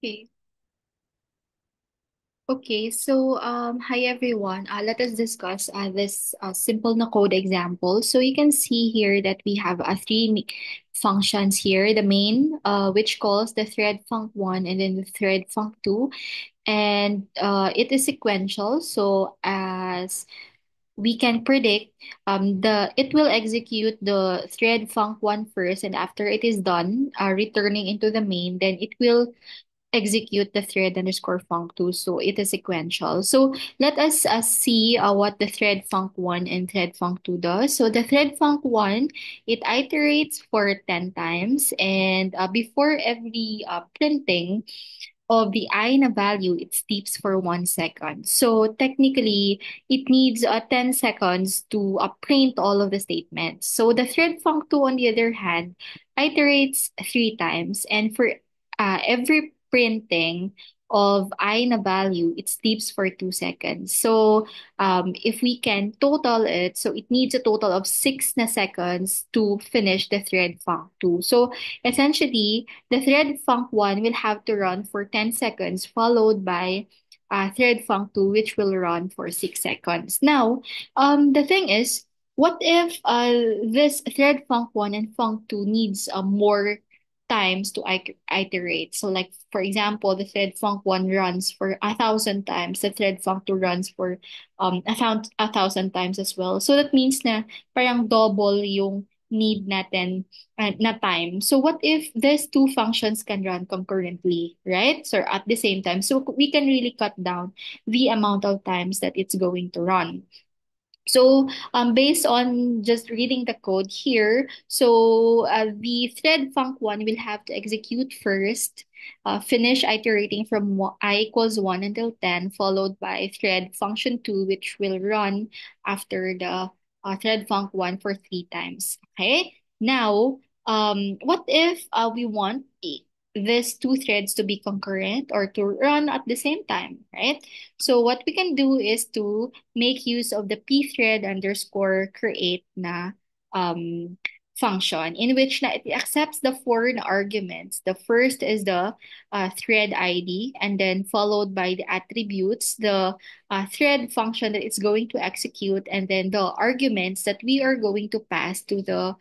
Okay. Okay. Hi everyone. Let us discuss this simple na code example. So you can see here that we have functions here. The main, which calls the thread func1 and then the thread func2, and it is sequential. So as we can predict, the it will execute the thread func1 first, and after it is done, returning into the main, then it will execute the thread underscore func2. So it is sequential. So let us see what the thread func1 and thread func2 does. So the thread func1, it iterates for 10 times, and before every printing of the I na value, it sleeps for 1 second. So technically, it needs 10 seconds to print all of the statements. So the thread func2, on the other hand, iterates 3 times, and for every printing of I na value, it sleeps for 2 seconds. So if we can total it, so it needs a total of 6 seconds to finish the thread func2. So essentially, the thread func1 will have to run for 10 seconds, followed by thread func2, which will run for 6 seconds. Now, the thing is, what if this thread func1 and func2 needs more times to iterate? So, like, for example, the thread func1 runs for 1,000 times, the thread func2 runs for 1,000 times as well. So that means na parang double yung need natin na time. So what if these two functions can run concurrently, right? So at the same time. So we can really cut down the amount of times that it's going to run. So, based on just reading the code here, so the thread func1 will have to execute first, finish iterating from I equals 1 until 10, followed by thread function 2, which will run after the thread func1 for 3 times. Okay. Now, what if we want these two threads to be concurrent or to run at the same time, right? So what we can do is to make use of the pthread underscore create na function, in which na it accepts the foreign arguments. The first is the thread ID, and then followed by the attributes, the thread function that it's going to execute, and then the arguments that we are going to pass to the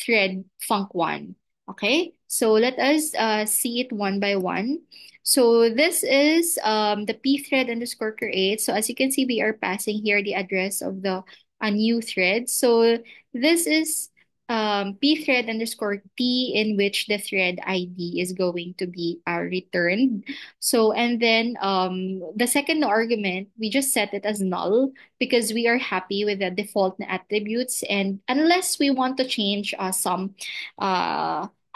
thread func1. Okay, so let us see it one by one. So this is the pthread underscore create. So as you can see, we are passing here the address of the a new thread. So this is pthread underscore t, in which the thread ID is going to be returned. So and then the second argument, we just set it as null because we are happy with the default attributes, and unless we want to change some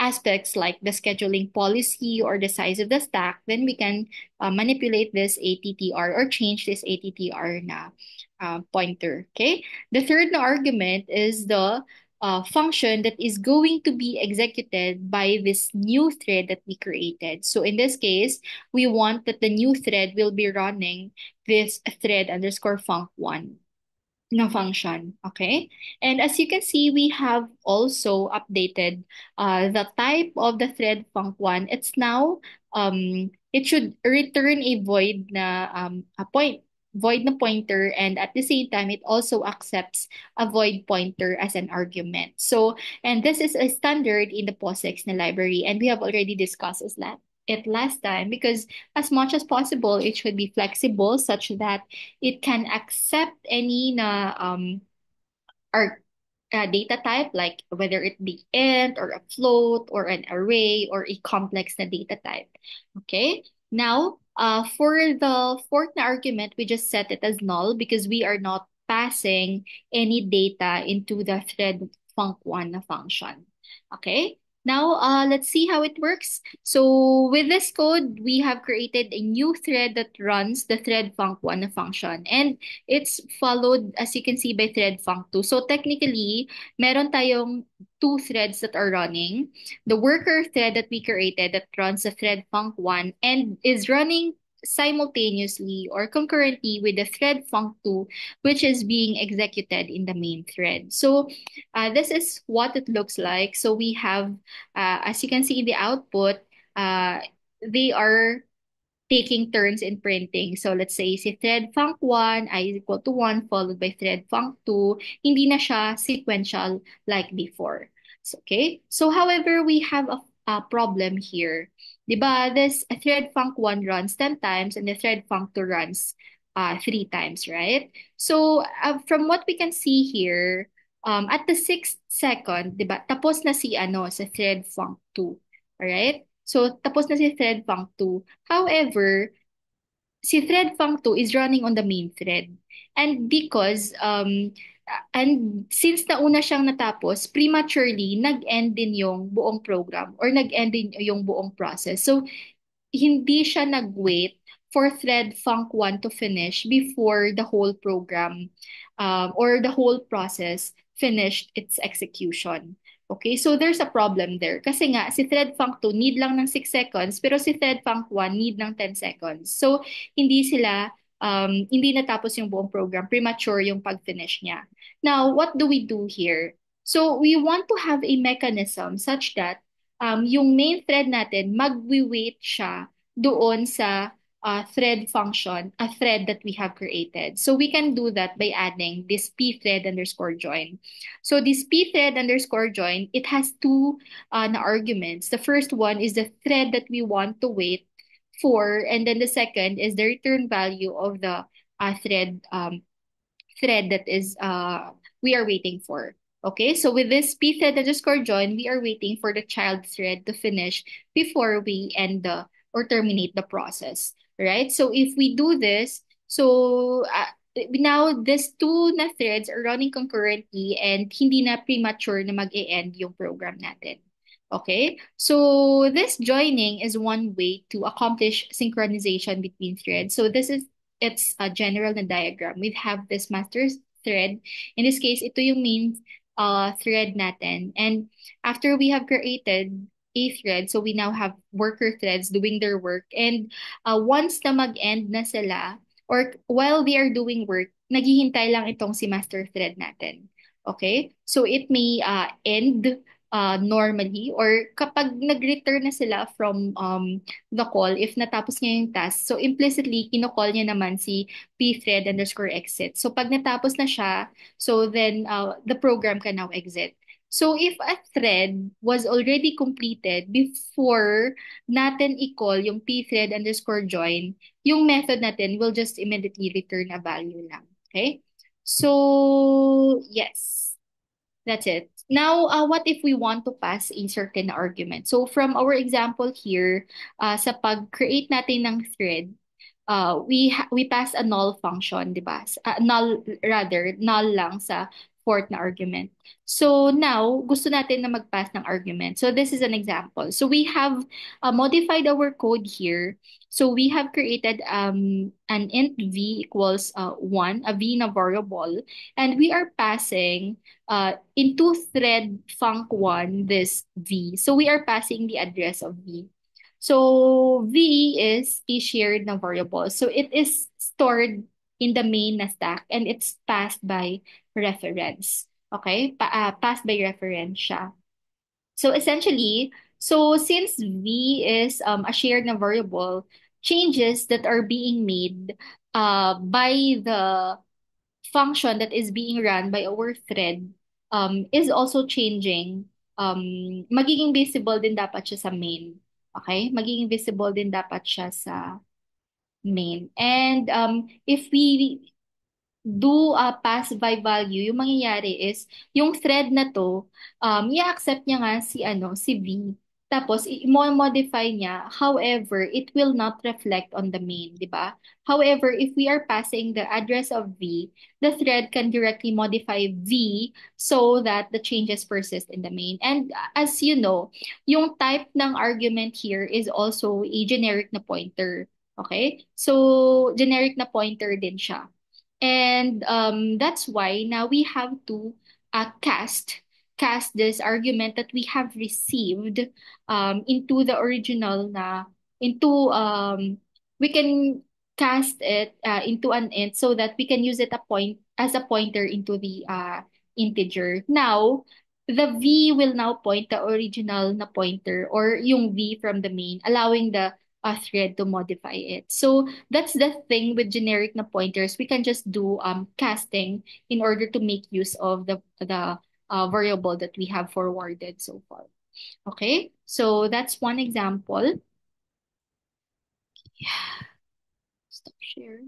aspects like the scheduling policy or the size of the stack, then we can manipulate this ATTR or change this ATTR na pointer. Okay. The third na argument is the function that is going to be executed by this new thread that we created. So in this case, we want that the new thread will be running this thread underscore func1 no function. Okay. And as you can see, we have also updated the type of the thread func1. It's now it should return a void na pointer, and at the same time it also accepts a void pointer as an argument. So and this is a standard in the POSIX na library, and we have already discussed it last time, because as much as possible it should be flexible such that it can accept any na or data type, like whether it be int or a float or an array or a complex na data type. Okay. Now, for the fourth na argument, we just set it as null because we are not passing any data into the thread func1 na function. Okay. Now, let's see how it works. So with this code, we have created a new thread that runs the thread func1 na function. And it's followed, as you can see, by thread func2. So technically, meron tayong two threads that are running. The worker thread that we created that runs the thread func1 and is running simultaneously or concurrently with the thread func2, which is being executed in the main thread. So this is what it looks like. So we have, as you can see in the output, uh, they are taking turns in printing. So let's say si thread func 1 I is equal to 1 followed by thread func 2, hindi na siya sequential like before. So, okay? So however, we have a problem here. 'Di ba? This thread func 1 runs 10 times and the thread func 2 runs 3 times, right? So from what we can see here, at the 6th second, 'di ba? Tapos na si ano sa thread func 2. Alright? So tapos na si thread func 2. However, si thread func 2 is running on the main thread. And because and since nauna siyang natapos, prematurely nag-end din yung buong program or nag-end din yung buong process. So hindi siya nag-wait for thread func 1 to finish before the whole program or the whole process finished its execution. Okay, so there's a problem there. Kasi nga, si thread func 2 need lang ng 6 seconds, pero si thread func 1 need ng 10 seconds. So, hindi natapos yung buong program. Premature yung pag-finish niya. Now, what do we do here? So, we want to have a mechanism such that yung main thread natin, magwi-wait siya doon sa thread function, a thread that we have created. So we can do that by adding this pthread underscore join. So this pthread underscore join, it has two na arguments. The first one is the thread that we want to wait for, and then the second is the return value of the thread that is we are waiting for. Okay, so with this pthread underscore join, we are waiting for the child thread to finish before we end the or terminate the process. Right? So if we do this, so now these two na threads are running concurrently and hindi na premature na mag-e-end yung program natin. Okay, so this joining is one way to accomplish synchronization between threads. So this is it's a general na diagram. We have this master thread. In this case, ito yung main thread natin. And after we have created a thread, so we now have worker threads doing their work. And once na mag-end na sila, or while they are doing work, naghihintay lang itong si master thread natin. Okay? So it may end normally or kapag nag-return na sila from the call, if natapos niya yung task, so implicitly, kinocall niya naman si pthread underscore exit. So pag natapos na siya, so then the program can now exit. So if a thread was already completed before natin i-call yung pthread underscore join, yung method natin will just immediately return a value lang. Okay? So, yes. That's it. Now, what if we want to pass a certain argument? So from our example here, sa pag-create natin ng thread, we pass a null function, di ba? Null, rather, null lang sa fourth na argument. So now, gusto natin na mag-pass ng argument. So this is an example. So we have modified our code here. So we have created an int v equals 1, a v na variable, and we are passing into thread func1 this v. So we are passing the address of v. So v is a shared na variable. So it is stored in the main na stack and it's passed by reference. Okay? Passed by reference siya. So essentially, so since v is a shared na variable, changes that are being made by the function that is being run by our thread is also changing. Magiging visible din dapat siya sa main. Okay? Magiging visible din dapat siya sa main. And if we do pass by value, yung mangyayari is, yung thread na to, i-accept niya nga si V. Tapos, i-modify niya. However, it will not reflect on the main, di ba? However, if we are passing the address of V, the thread can directly modify V so that the changes persist in the main. And as you know, yung type ng argument here is also a generic na pointer. Okay? So, generic na pointer din siya. And that's why now we have to cast this argument that we have received into the original na into we can cast it into an int so that we can use it a point as a pointer into the integer. Now, the v will now point the original na pointer or yung v from the main, allowing the thread to modify it. So that's the thing with generic na pointers. We can just do casting in order to make use of the variable that we have forwarded so far. Okay, so that's one example. Stop share.